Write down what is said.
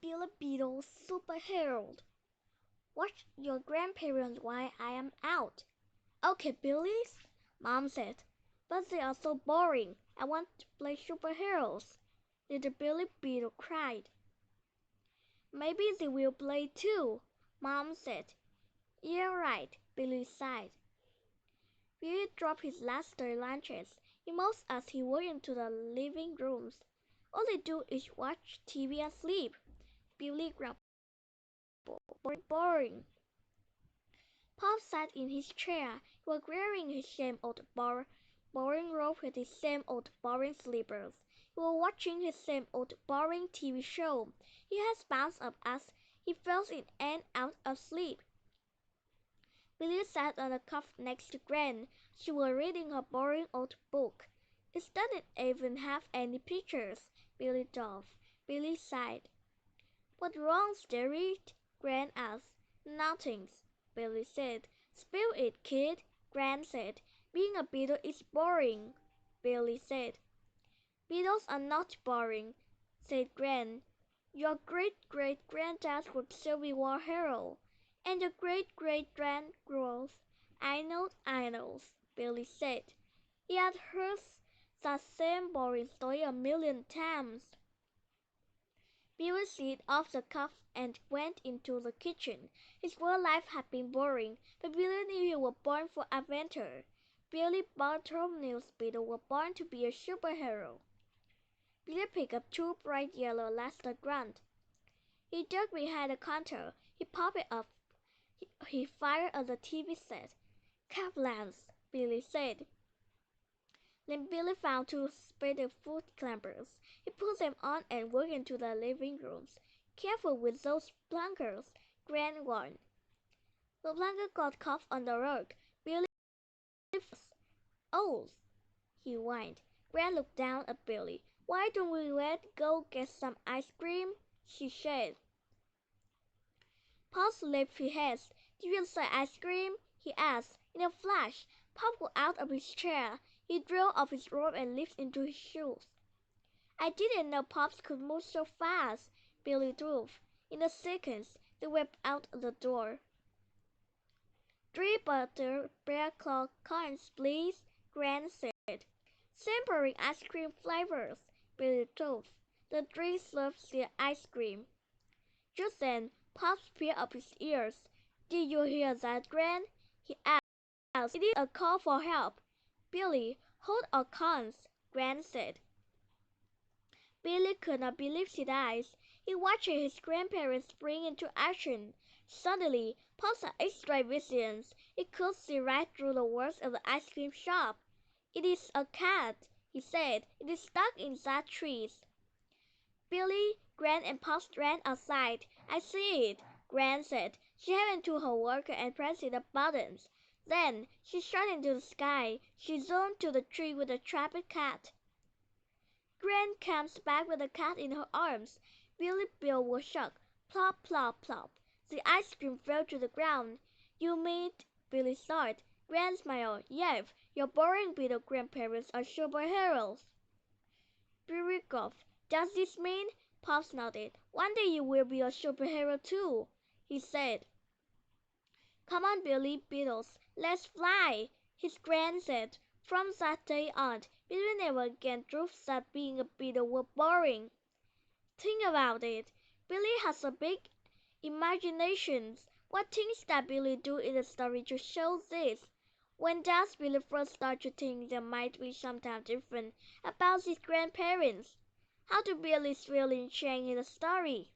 Billy Beetle's superhero. Watch your grandparents while I am out. Okay, Billy's, Mom said. But they are so boring. I want to play superheroes. Little Billy Beetle cried. Maybe they will play too, Mom said. You're right, Billy sighed. Billy dropped his last stray lunches. He moused as he walked into the living rooms. All they do is watch TV and sleep. Billy grumbled. Boring. Pop sat in his chair. He was wearing his same old boring robe with his same old boring slippers. He was watching his same old boring TV show. His head bounced up as he fell in and out of sleep. Billy sat on the couch next to Gran. She was reading her boring old book. It doesn't even have any pictures, Billy thought. Billy sighed. What's wrong, dearie? Gran asked. Nothing, Billy said. Spill it, kid, Gran said. Being a beetle is boring, Billy said. Beetles are not boring, said Gran. Your great-great-granddad was Civil War hero. And your great-great-grandgrandpa. I know, Billy said. He had heard that same boring story a million times. Billy slid off the cuff and went into the kitchen. His whole life had been boring, but Billy knew he was born for adventure. Billy Bartholomew's Beetle was born to be a superhero. Billy picked up two bright yellow Lester Grunt. He dug behind the counter. He popped it up. He fired at the TV set. Caplans, Billy said. Then Billy found two spare foot clampers. He put them on and walked into the living rooms. Careful with those plankers, Gran warned. The planker got caught on the rug. Billy Oh, he whined. Gran looked down at Billy. Why don't we go get some ice cream? She said. Pop slipped his head. Do you say ice cream? He asked. In a flash, Pop got out of his chair. He drew off his robe and leaped into his shoes. I didn't know Pops could move so fast, Billy drove. In a second, they were out the door. 3 butter bear claw coins, please, Gran said. Simpering ice cream flavors, Billy told. The 3 served their ice cream. Just then, Pops peeled up his ears. Did you hear that, Gran? He asked. It is a call for help. Billy, hold our coins, Gran said. Billy could not believe his eyes. He watched his grandparents spring into action. Suddenly, Pops had X-ray vision. He could see right through the walls of the ice cream shop. It is a cat, he said. It is stuck in that tree. Billy, Gran, and Pops ran outside. I see it, Gran said. She went to her work and pressed the buttons. Then she shot into the sky. She zoomed to the tree with the trapped cat. Gran comes back with the cat in her arms. Billy Bill was shocked. Plop, plop, plop. The ice cream fell to the ground. You mean, Billy thought. Gran smiled. Yes, your boring beetle grandparents are superheroes. Billy coughed. Does this mean? Pops nodded. One day you will be a superhero too, he said. Come on, Billy Beetles, let's fly, his gran said. From that day on, Billy never again dreamed that being a beetle was boring. Think about it. Billy has a big imagination. What things that Billy do in the story to show this? When does Billy first start to think there might be something different about his grandparents? How do Billy's feelings change in the story?